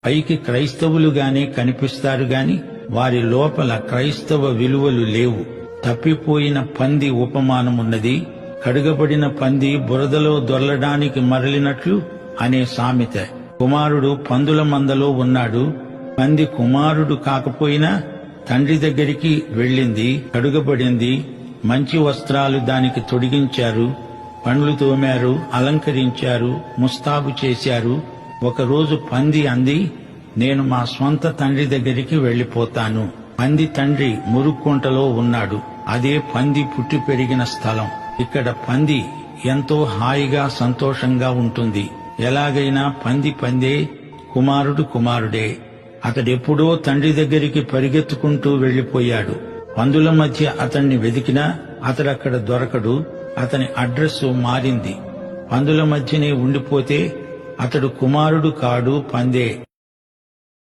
పైకి క్రైస్తవులుగానే కనిపిస్తారు గాని వారి లోపల క్రైస్తవ విలువలు లేవు. తప్పిపోయిన పంది ఉపమానమున్నది. కడుగబడిన పంది బురదలో దొర్లడానికి మరలినట్లు అనే సామెత. కుమారుడు పందుల మందలో ఉన్నాడు. పంది కుమారుడు కాకపోయినా తండ్రి దగ్గరికి వెళ్ళింది, కడుగబడింది, మంచి వస్త్రాలు దానికి తొడిగించారు, పండ్లు తోమారు, అలంకరించారు, ముస్తాబు చేశారు. ఒకరోజు పంది అంది, నేను మా స్వంత తండ్రి దగ్గరికి వెళ్లిపోతాను. పంది తండ్రి మురుక్కుంటలో ఉన్నాడు. అదే పంది పుట్టి పెరిగిన స్థలం. ఇక్కడ పంది ఎంతో హాయిగా సంతోషంగా ఉంటుంది. ఎలాగైనా పంది పందే, కుమారుడు కుమారుడే. అతడెప్పుడో తండ్రి దగ్గరికి పరిగెత్తుకుంటూ వెళ్లిపోయాడు. పందుల మధ్య అతన్ని వెదికినా అతడక్కడ దొరకడు. అతని అడ్రస్సు మారింది. పందుల మధ్యనే ఉండిపోతే అతడు కుమారుడు కాడు, పందే.